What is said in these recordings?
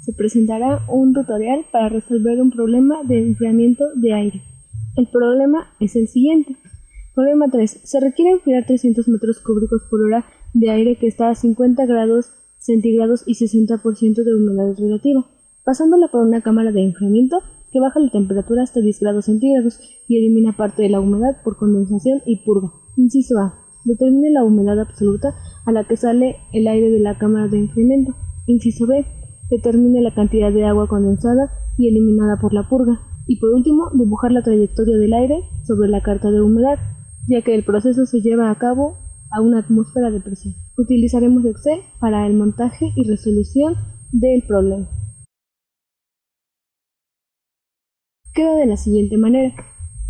se presentará un tutorial para resolver un problema de enfriamiento de aire. El problema es el siguiente. Problema 3. Se requiere enfriar 300 metros cúbicos por hora de aire que está a 50 grados centígrados y 60% de humedad relativa, pasándola por una cámara de enfriamiento que baja la temperatura hasta 10 grados centígrados y elimina parte de la humedad por condensación y purga. Inciso A. Determine la humedad absoluta a la que sale el aire de la cámara de enfriamiento. Inciso B. Determine la cantidad de agua condensada y eliminada por la purga. Y por último, dibujar la trayectoria del aire sobre la carta de humedad, ya que el proceso se lleva a cabo a una atmósfera de presión. Utilizaremos Excel para el montaje y resolución del problema. Queda de la siguiente manera.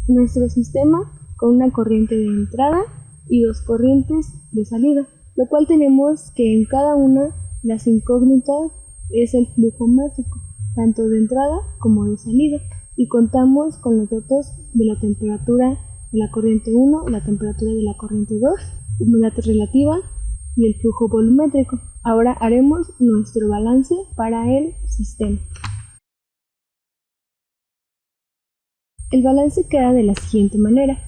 Nuestro sistema con una corriente de entrada y dos corrientes de salida, lo cual tenemos que en cada una las incógnitas es el flujo másico, tanto de entrada como de salida, y contamos con los datos de la temperatura de la corriente 1, la temperatura de la corriente 2, humedad relativa y el flujo volumétrico. Ahora haremos nuestro balance para el sistema. El balance queda de la siguiente manera.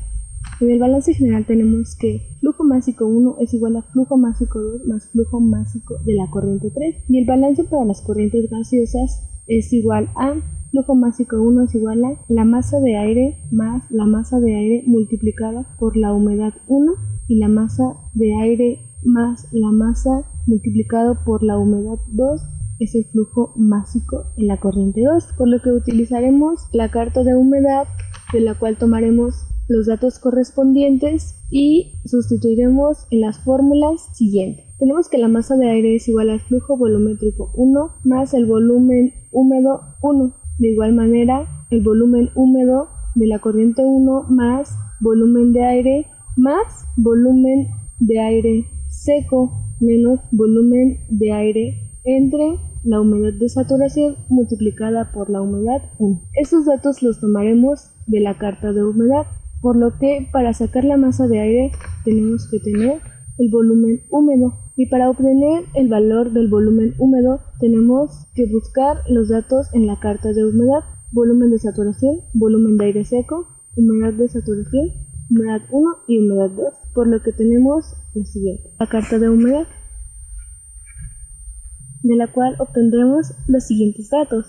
En el balance general tenemos que flujo másico 1 es igual a flujo másico 2 más flujo másico de la corriente 3, y el balance para las corrientes gaseosas es igual a flujo másico 1 es igual a la masa de aire más la masa de aire multiplicada por la humedad 1 y la masa de aire más la masa multiplicado por la humedad 2 es el flujo másico en la corriente 2, por lo que utilizaremos la carta de humedad, de la cual tomaremos los datos correspondientes y sustituiremos en las fórmulas siguientes. Tenemos que la masa de aire es igual al flujo volumétrico 1 más el volumen húmedo 1. De igual manera, el volumen húmedo de la corriente 1 más volumen de aire más volumen de aire seco menos volumen de aire entre la humedad de saturación multiplicada por la humedad 1. Estos datos los tomaremos de la carta de humedad, por lo que para sacar la masa de aire tenemos que tener el volumen húmedo, y para obtener el valor del volumen húmedo tenemos que buscar los datos en la carta de humedad: volumen de saturación, volumen de aire seco, humedad de saturación, humedad 1 y humedad 2, por lo que tenemos la siguiente: la carta de humedad, de la cual obtendremos los siguientes datos.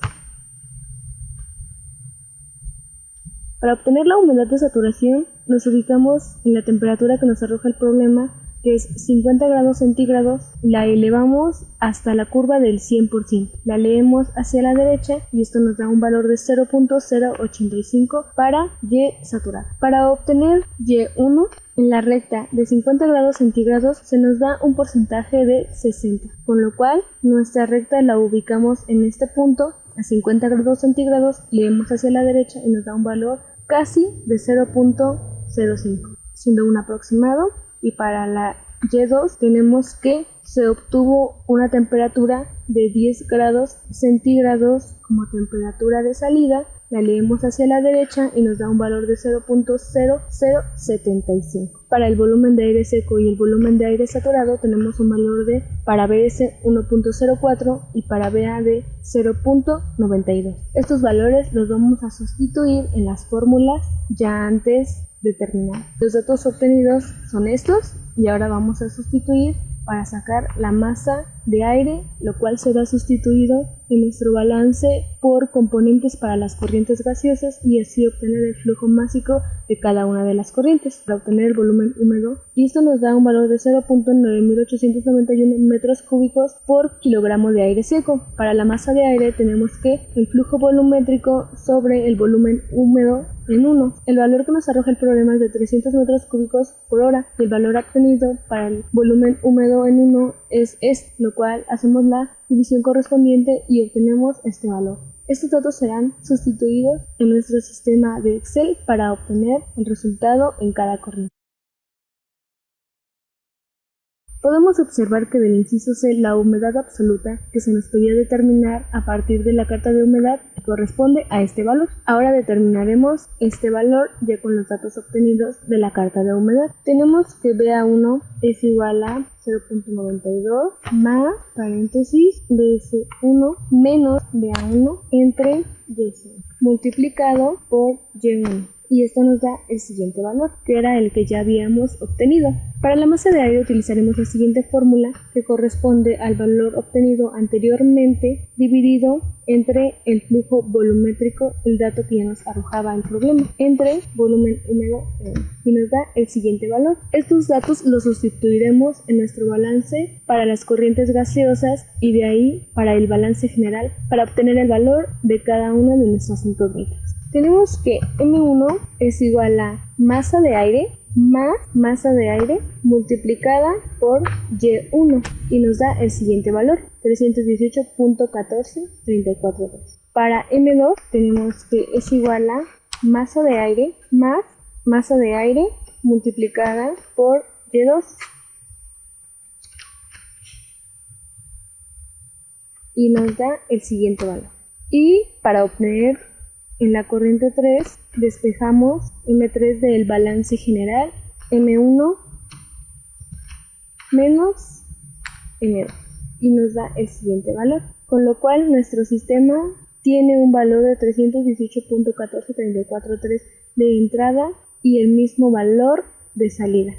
Para obtener la humedad de saturación nos ubicamos en la temperatura que nos arroja el problema, que es 50 grados centígrados, la elevamos hasta la curva del 100%, la leemos hacia la derecha y esto nos da un valor de 0.085 para Y saturada. Para obtener Y1 en la recta de 50 grados centígrados se nos da un porcentaje de 60, con lo cual nuestra recta la ubicamos en este punto a 50 grados centígrados, leemos hacia la derecha y nos da un valor casi de 0.05, siendo un aproximado. Y para la Y2 tenemos que se obtuvo una temperatura de 10 grados centígrados como temperatura de salida, la leemos hacia la derecha y nos da un valor de 0.0075. Para el volumen de aire seco y el volumen de aire saturado tenemos un valor de, para BS, 1.04 y para BA de 0.92. Estos valores los vamos a sustituir en las fórmulas ya antes determinadas. Los datos obtenidos son estos y ahora vamos a sustituir para sacar la masa de aire, lo cual será sustituido en nuestro balance por componentes para las corrientes gaseosas y así obtener el flujo másico de cada una de las corrientes para obtener el volumen húmedo, y esto nos da un valor de 0.9891 metros cúbicos por kilogramo de aire seco. Para la masa de aire tenemos que el flujo volumétrico sobre el volumen húmedo en 1. El valor que nos arroja el problema es de 300 metros cúbicos por hora y el valor obtenido para el volumen húmedo en 1 es este, lo cual hacemos la división correspondiente y obtenemos este valor. Estos datos serán sustituidos en nuestro sistema de Excel para obtener el resultado en cada corriente. Podemos observar que del inciso C la humedad absoluta que se nos pedía determinar a partir de la carta de humedad corresponde a este valor. Ahora determinaremos este valor ya con los datos obtenidos de la carta de humedad. Tenemos que BA1 es igual a 0.92 más paréntesis BS1 menos BA1 entre Y0 multiplicado por Y1. Y esto nos da el siguiente valor, que era el que ya habíamos obtenido. Para la masa de aire utilizaremos la siguiente fórmula, que corresponde al valor obtenido anteriormente dividido entre el flujo volumétrico, el dato que ya nos arrojaba el problema, entre volumen húmedo y nos da el siguiente valor. Estos datos los sustituiremos en nuestro balance para las corrientes gaseosas y de ahí para el balance general para obtener el valor de cada una de nuestras incógnitas. Tenemos que M1 es igual a masa de aire más masa de aire multiplicada por Y1 y nos da el siguiente valor, 318.14343. Para M2 tenemos que es igual a masa de aire más masa de aire multiplicada por Y2 y nos da el siguiente valor. Y para obtener en la corriente 3 despejamos M3 del balance general, M1 menos M2 y nos da el siguiente valor, con lo cual nuestro sistema tiene un valor de 318.14343 de entrada y el mismo valor de salida.